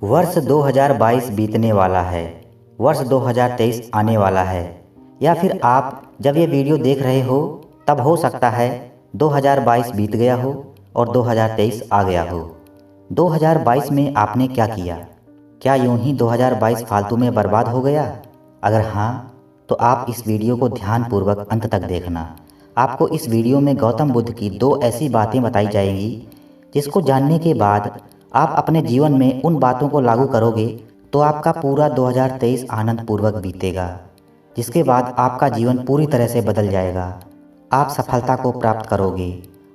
वर्ष 2022 बीतने वाला है, वर्ष 2023 आने वाला है, या फिर आप जब ये वीडियो देख रहे हो तब हो सकता है 2022 बीत गया हो और 2023 आ गया हो। 2022 में आपने क्या किया? क्या यूं ही 2022 फालतू में बर्बाद हो गया? अगर हाँ, तो आप इस वीडियो को ध्यानपूर्वक अंत तक देखना। आपको इस वीडियो में गौतम बुद्ध की 2 ऐसी बातें बताई जाएंगी जिसको जानने के बाद आप अपने जीवन में उन बातों को लागू करोगे तो आपका पूरा 2023 आनंदपूर्वक बीतेगा, जिसके बाद आपका जीवन पूरी तरह से बदल जाएगा। आप सफलता को प्राप्त करोगे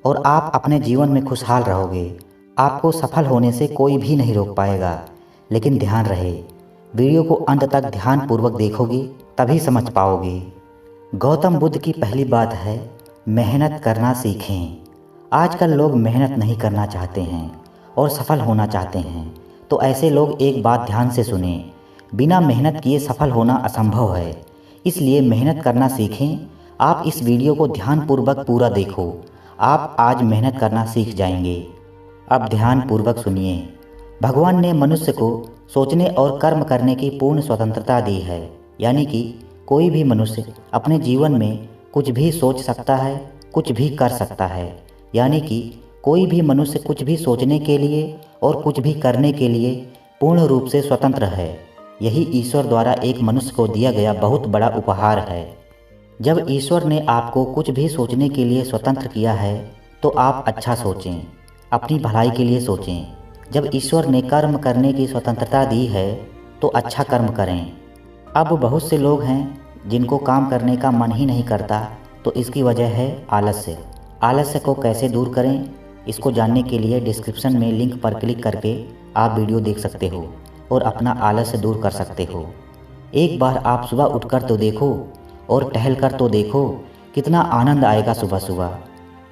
और आप अपने जीवन में खुशहाल रहोगे। आपको सफल होने से कोई भी नहीं रोक पाएगा। लेकिन ध्यान रहे, वीडियो को अंत तक ध्यानपूर्वक देखोगे तभी समझ पाओगे। गौतम बुद्ध की पहली बात है, मेहनत करना सीखें। आजकल लोग मेहनत नहीं करना चाहते हैं और सफल होना चाहते हैं। तो ऐसे लोग एक बात ध्यान से सुने, बिना मेहनत किए सफल होना असंभव है। इसलिए मेहनत करना सीखें। आप इस वीडियो को ध्यानपूर्वक पूरा देखो। आप आज मेहनत करना सीख जाएंगे। अब ध्यानपूर्वक सुनिए। भगवान ने मनुष्य को सोचने और कर्म करने की पूर्ण स्वतंत्रता दी है। यानी कि कोई भी मनुष्य अपने जीवन में कुछ भी सोच सकता है, कुछ भी कर सकता है। यानी कि कोई भी मनुष्य कुछ भी सोचने के लिए और कुछ भी करने के लिए पूर्ण रूप से स्वतंत्र है। यही ईश्वर द्वारा एक मनुष्य को दिया गया बहुत बड़ा उपहार है। जब ईश्वर ने आपको कुछ भी सोचने के लिए स्वतंत्र किया है तो आप अच्छा सोचें, अपनी भलाई के लिए सोचें। जब ईश्वर ने कर्म करने की स्वतंत्रता दी है तो अच्छा कर्म करें। अब बहुत से लोग हैं जिनको काम करने का मन ही नहीं करता, तो इसकी वजह है आलस्य। आलस्य को कैसे दूर करें, इसको जानने के लिए डिस्क्रिप्शन में लिंक पर क्लिक करके आप वीडियो देख सकते हो और अपना आलस्य दूर कर सकते हो। एक बार आप सुबह उठकर तो देखो और टहल कर तो देखो, कितना आनंद आएगा सुबह सुबह।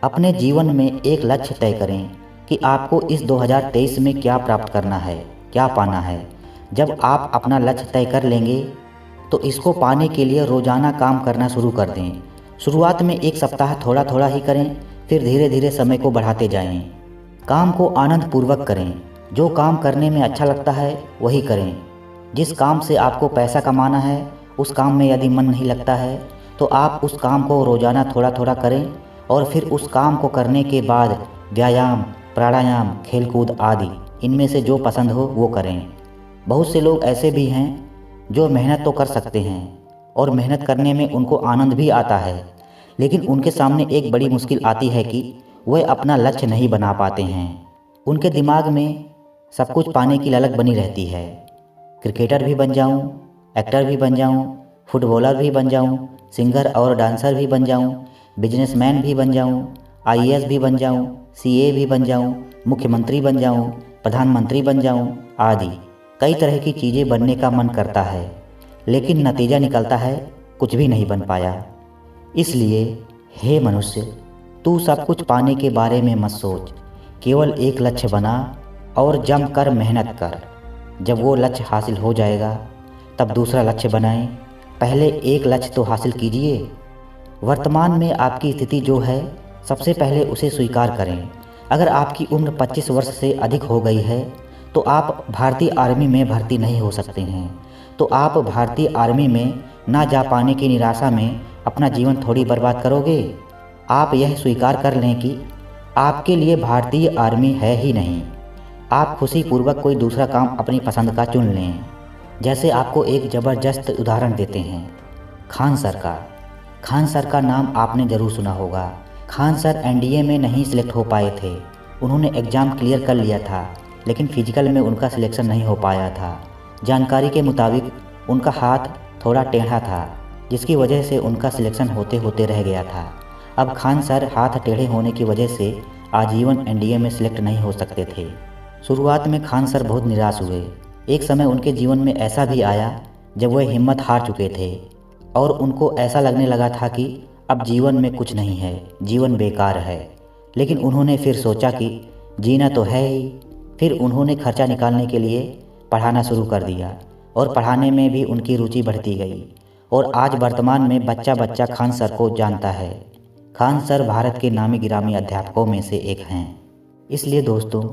अपने जीवन में एक लक्ष्य तय करें कि आपको इस 2023 में क्या प्राप्त करना है, क्या पाना है। जब आप अपना लक्ष्य तय कर लेंगे तो इसको पाने के लिए रोज़ाना काम करना शुरू कर दें। शुरुआत में एक सप्ताह थोड़ा थोड़ा ही करें, फिर धीरे धीरे समय को बढ़ाते जाएं। काम को आनंदपूर्वक करें। जो काम करने में अच्छा लगता है वही करें। जिस काम से आपको पैसा कमाना है उस काम में यदि मन नहीं लगता है तो आप उस काम को रोज़ाना थोड़ा थोड़ा करें और फिर उस काम को करने के बाद व्यायाम, प्राणायाम, खेलकूद आदि इनमें से जो पसंद हो वो करें। बहुत से लोग ऐसे भी हैं जो मेहनत तो कर सकते हैं और मेहनत करने में उनको आनंद भी आता है, लेकिन उनके सामने एक बड़ी मुश्किल आती है कि वह अपना लक्ष्य नहीं बना पाते हैं। उनके दिमाग में सब कुछ पाने की ललक बनी रहती है। क्रिकेटर भी बन जाऊं, एक्टर भी बन जाऊं, फुटबॉलर भी बन जाऊं, सिंगर और डांसर भी बन जाऊं, बिजनेसमैन भी बन जाऊं, आईएएस भी बन जाऊं, सीए भी बन जाऊं, मुख्यमंत्री बन जाऊं, प्रधानमंत्री बन जाऊं आदि कई तरह की चीज़ें बनने का मन करता है, लेकिन नतीजा निकलता है कुछ भी नहीं बन पाया। इसलिए हे मनुष्य, तू सब कुछ पाने के बारे में मत सोच, केवल एक लक्ष्य बना और जम कर मेहनत कर। जब वो लक्ष्य हासिल हो जाएगा तब दूसरा लक्ष्य बनाएं। पहले एक लक्ष्य तो हासिल कीजिए। वर्तमान में आपकी स्थिति जो है सबसे पहले उसे स्वीकार करें। अगर आपकी उम्र 25 वर्ष से अधिक हो गई है तो आप भारतीय आर्मी में भर्ती नहीं हो सकते हैं। तो आप भारतीय आर्मी में ना जा पाने की निराशा में अपना जीवन थोड़ी बर्बाद करोगे। आप यह स्वीकार कर लें कि आपके लिए भारतीय आर्मी है ही नहीं। आप खुशीपूर्वक कोई दूसरा काम अपनी पसंद का चुन लें। जैसे आपको एक ज़बरदस्त उदाहरण देते हैं, खान सर का। खान सर का नाम आपने ज़रूर सुना होगा। खान सर एनडीए में नहीं सिलेक्ट हो पाए थे। उन्होंने एग्ज़ाम क्लियर कर लिया था, लेकिन फिजिकल में उनका सिलेक्शन नहीं हो पाया था। जानकारी के मुताबिक उनका हाथ थोड़ा टेढ़ा था, जिसकी वजह से उनका सिलेक्शन होते होते रह गया था। अब खान सर हाथ टेढ़े होने की वजह से आजीवन एनडीए में सिलेक्ट नहीं हो सकते थे। शुरुआत में खान सर बहुत निराश हुए। एक समय उनके जीवन में ऐसा भी आया जब वह हिम्मत हार चुके थे और उनको ऐसा लगने लगा था कि अब जीवन में कुछ नहीं है, जीवन बेकार है। लेकिन उन्होंने फिर सोचा कि जीना तो है ही। फिर उन्होंने खर्चा निकालने के लिए पढ़ाना शुरू कर दिया और पढ़ाने में भी उनकी रुचि बढ़ती गई और आज वर्तमान में बच्चा बच्चा खान सर को जानता है। खान सर भारत के नामी गिरामी अध्यापकों में से एक हैं। इसलिए दोस्तों,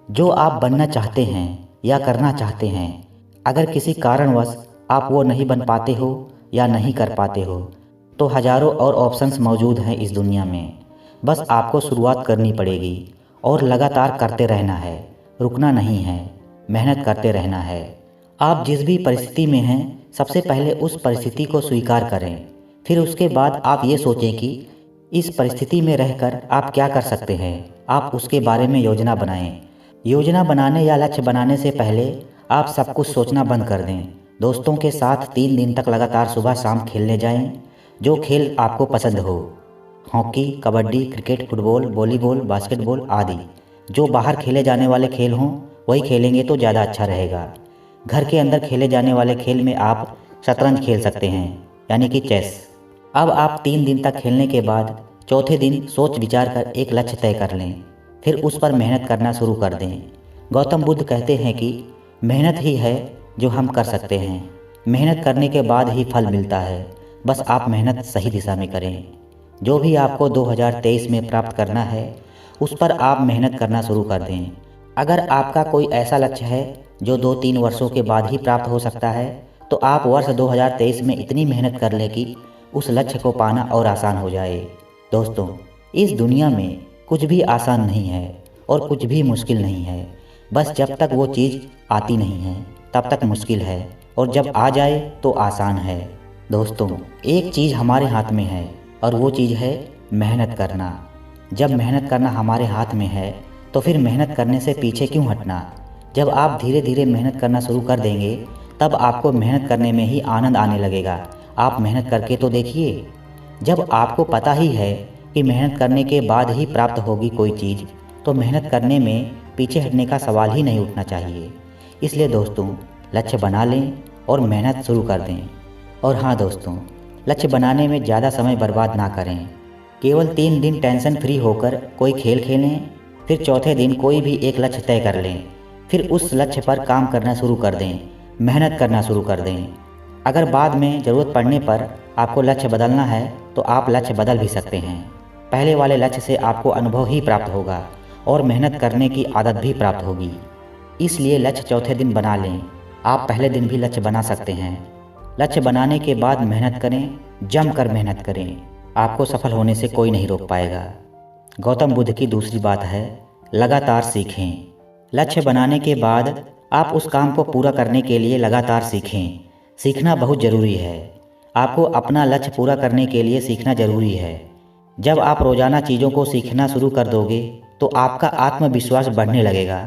जो आप बनना चाहते हैं या करना चाहते हैं। अगर किसी कारणवश आप वो नहीं बन पाते हो या नहीं कर पाते हो तो हज़ारों और ऑप्शंस मौजूद हैं इस दुनिया में। बस आपको शुरुआत करनी पड़ेगी और लगातार करते रहना है, रुकना नहीं है, मेहनत करते रहना है। आप जिस भी परिस्थिति में हैं सबसे पहले उस परिस्थिति को स्वीकार करें। फिर उसके बाद आप ये सोचें कि इस परिस्थिति में रहकर आप क्या कर सकते हैं। आप उसके बारे में योजना बनाएं। योजना बनाने या लक्ष्य बनाने से पहले आप सब कुछ सोचना बंद कर दें। दोस्तों के साथ 3 दिन तक लगातार सुबह शाम खेलने जाएं, जो खेल आपको पसंद हो। Hockey, kabaddi, cricket, football, volleyball, basketball आदि जो बाहर खेले जाने वाले खेल हों वही खेलेंगे तो ज़्यादा अच्छा रहेगा। घर के अंदर खेले जाने वाले खेल में आप शतरंज खेल सकते हैं, यानी कि चेस। अब आप 3 दिन तक खेलने के बाद चौथे दिन सोच विचार कर एक लक्ष्य तय कर लें, फिर उस पर मेहनत करना शुरू कर दें। गौतम बुद्ध कहते हैं कि मेहनत ही है जो हम कर सकते हैं। मेहनत करने के बाद ही फल मिलता है, बस आप मेहनत सही दिशा में करें। जो भी आपको 2023 में प्राप्त करना है उस पर आप मेहनत करना शुरू कर दें। अगर आपका कोई ऐसा लक्ष्य है जो 2-3 वर्षों के बाद ही प्राप्त हो सकता है तो आप वर्ष 2023 में इतनी मेहनत कर लें कि उस लक्ष्य को पाना और आसान हो जाए। दोस्तों, इस दुनिया में कुछ भी आसान नहीं है और कुछ भी मुश्किल नहीं है। बस जब तक वो चीज़ आती नहीं है तब तक मुश्किल है, और जब आ जाए तो आसान है। दोस्तों, एक चीज़ हमारे हाथ में है और वो चीज़ है मेहनत करना। जब मेहनत करना हमारे हाथ में है तो फिर मेहनत करने से पीछे क्यों हटना। जब आप धीरे धीरे मेहनत करना शुरू कर देंगे तब आपको मेहनत करने में ही आनंद आने लगेगा। आप मेहनत करके तो देखिए। जब आपको पता ही है कि मेहनत करने के बाद ही प्राप्त होगी कोई चीज़, तो मेहनत करने में पीछे हटने का सवाल ही नहीं उठना चाहिए। इसलिए दोस्तों, लक्ष्य बना लें और मेहनत शुरू कर दें। और हाँ दोस्तों, लक्ष्य बनाने में ज़्यादा समय बर्बाद ना करें। केवल 3 दिन टेंशन फ्री होकर कोई खेल खेलें, फिर चौथे दिन कोई भी एक लक्ष्य तय कर लें, फिर उस लक्ष्य पर काम करना शुरू कर दें, मेहनत करना शुरू कर दें। अगर बाद में ज़रूरत पड़ने पर आपको लक्ष्य बदलना है तो आप लक्ष्य बदल भी सकते हैं। पहले वाले लक्ष्य से आपको अनुभव ही प्राप्त होगा और मेहनत करने की आदत भी प्राप्त होगी। इसलिए लक्ष्य चौथे दिन बना लें। आप पहले दिन भी लक्ष्य बना सकते हैं। लक्ष्य बनाने के बाद मेहनत करें, जमकर मेहनत करें। आपको सफल होने से कोई नहीं रोक पाएगा। गौतम बुद्ध की दूसरी बात है, लगातार सीखें। लक्ष्य बनाने के बाद आप उस काम को पूरा करने के लिए लगातार सीखें। सीखना बहुत ज़रूरी है। आपको अपना लक्ष्य पूरा करने के लिए सीखना ज़रूरी है। जब आप रोज़ाना चीज़ों को सीखना शुरू कर दोगे तो आपका आत्मविश्वास बढ़ने लगेगा।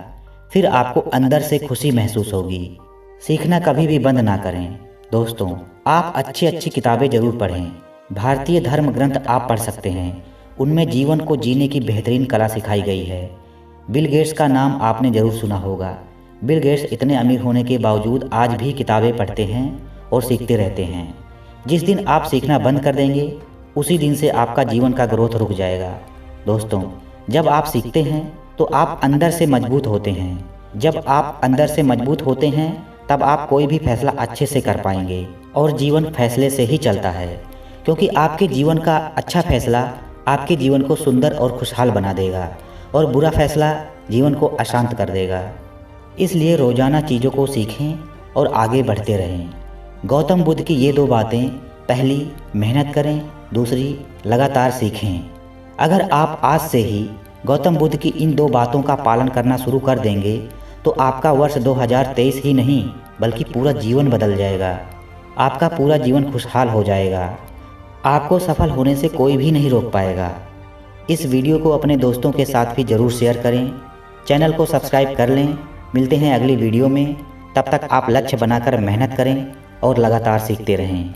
फिर आपको अंदर से खुशी महसूस होगी। सीखना कभी भी बंद ना करें। दोस्तों, आप अच्छी अच्छी किताबें ज़रूर पढ़ें। भारतीय धर्म ग्रंथ आप पढ़ सकते हैं, उनमें जीवन को जीने की बेहतरीन कला सिखाई गई है। बिल गेट्स का नाम आपने ज़रूर सुना होगा। बिल गेट्स इतने अमीर होने के बावजूद आज भी किताबें पढ़ते हैं और सीखते रहते हैं। जिस दिन आप सीखना बंद कर देंगे उसी दिन से आपका जीवन का ग्रोथ रुक जाएगा। दोस्तों, जब आप सीखते हैं तो आप अंदर से मजबूत होते हैं। जब आप अंदर से मजबूत होते हैं तब आप कोई भी फैसला अच्छे से कर पाएंगे और जीवन फैसले से ही चलता है, क्योंकि आपके जीवन का अच्छा फैसला आपके जीवन को सुंदर और खुशहाल बना देगा और बुरा फैसला जीवन को अशांत कर देगा। इसलिए रोज़ाना चीज़ों को सीखें और आगे बढ़ते रहें। गौतम बुद्ध की ये 2 बातें, पहली मेहनत करें, दूसरी लगातार सीखें। अगर आप आज से ही गौतम बुद्ध की इन 2 बातों का पालन करना शुरू कर देंगे तो आपका वर्ष 2023 ही नहीं बल्कि पूरा जीवन बदल जाएगा। आपका पूरा जीवन खुशहाल हो जाएगा। आपको सफल होने से कोई भी नहीं रोक पाएगा। इस वीडियो को अपने दोस्तों के साथ भी ज़रूर शेयर करें। चैनल को सब्सक्राइब कर लें। मिलते हैं अगली वीडियो में। तब तक आप लक्ष्य बनाकर मेहनत करें और लगातार सीखते रहें।